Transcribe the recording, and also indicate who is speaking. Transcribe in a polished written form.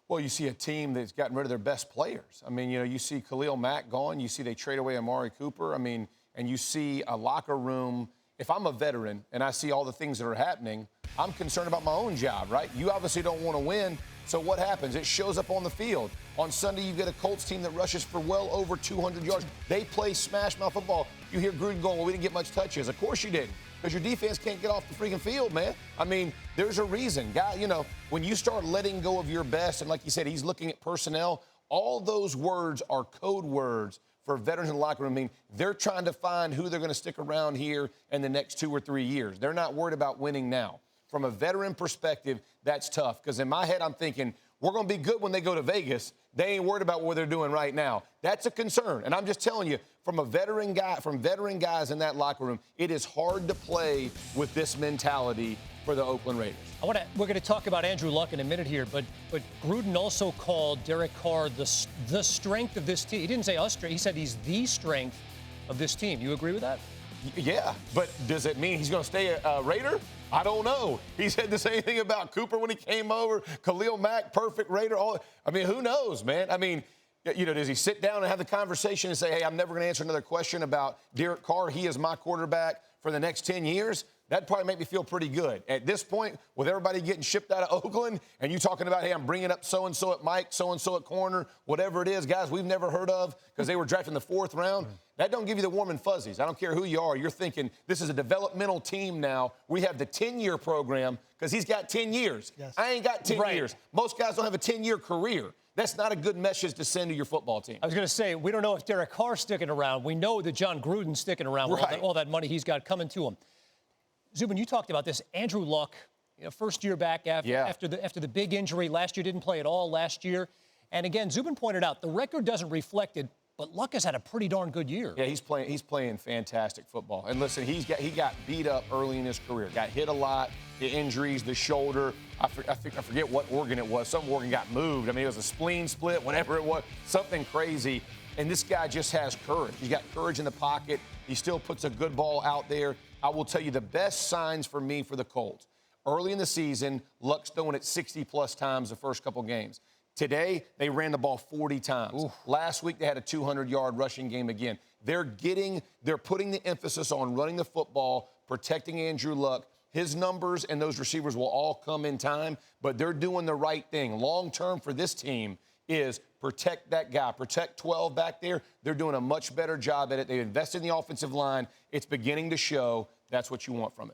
Speaker 1: Well, you see a team that's gotten rid of their best players. I mean, you see Khalil Mack gone. You see they trade away Amari Cooper. I mean, and you see a locker room. If I'm a veteran and I see all the things that are happening, I'm concerned about my own job, right? You obviously don't want to win. So what happens? It shows up on the field. On Sunday, you get a Colts team that rushes for well over 200 yards. They play smash-mouth football. You hear Gruden going, well, we didn't get much touches. Of course you didn't, because your defense can't get off the freaking field, man. I mean, there's a reason. Guy, when you start letting go of your best, and like you said, he's looking at personnel, all those words are code words for veterans in the locker room. I mean, they're trying to find who they're going to stick around here in the next 2 or 3 years. They're not worried about winning now. From a veteran perspective, that's tough, because in my head, I'm thinking, we're going to be good when they go to Vegas. They ain't worried about what they're doing right now. That's a concern. And I'm just telling you, from veteran guys in that locker room, it is hard to play with this mentality for the Oakland Raiders.
Speaker 2: We're going to talk about Andrew Luck in a minute here, but Gruden also called Derek Carr the strength of this team. He didn't say us strength. He said he's the strength of this team. You agree with that?
Speaker 1: Yeah, but does it mean he's going to stay a Raider? I don't know. He said the same thing about Cooper when he came over. Khalil Mack, perfect Raider. I mean, who knows, man? I mean, does he sit down and have the conversation and say, hey, I'm never going to answer another question about Derek Carr. He is my quarterback for the next 10 years. That'd probably make me feel pretty good. At this point, with everybody getting shipped out of Oakland and you talking about, hey, I'm bringing up so-and-so at Mike, so-and-so at corner, whatever it is, guys we've never heard of because they were drafted in the 4th round, that don't give you the warm and fuzzies. I don't care who you are. You're thinking this is a developmental team now. We have the 10-year program because he's got 10 years. Yes. I ain't got 10 years. Most guys don't have a 10-year career. That's not a good message to send to your football team.
Speaker 2: I was going to say, we don't know if Derek Carr's sticking around. We know that Jon Gruden's sticking around with all that money he's got coming to him. Zubin, you talked about this. Andrew Luck, first year back after the big injury. Last year didn't play at all last year. And again, Zubin pointed out the record doesn't reflect it, but Luck has had a pretty darn good year.
Speaker 1: Yeah, he's playing fantastic football. And listen, he got beat up early in his career. Got hit a lot, the injuries, the shoulder. I forget what organ it was. Some organ got moved. I mean, it was a spleen split, whatever it was, something crazy. And this guy just has courage. He's got courage in the pocket. He still puts a good ball out there. I will tell you the best signs for me for the Colts. Early in the season, Luck's throwing it 60-plus times the first couple games. Today, they ran the ball 40 times. Oof. Last week, they had a 200-yard rushing game again. They're putting the emphasis on running the football, protecting Andrew Luck. His numbers and those receivers will all come in time, but they're doing the right thing. Long-term for this team is protect that guy. Protect 12 back there. They're doing a much better job at it. They invested in the offensive line. It's beginning to show. That's what you want from it.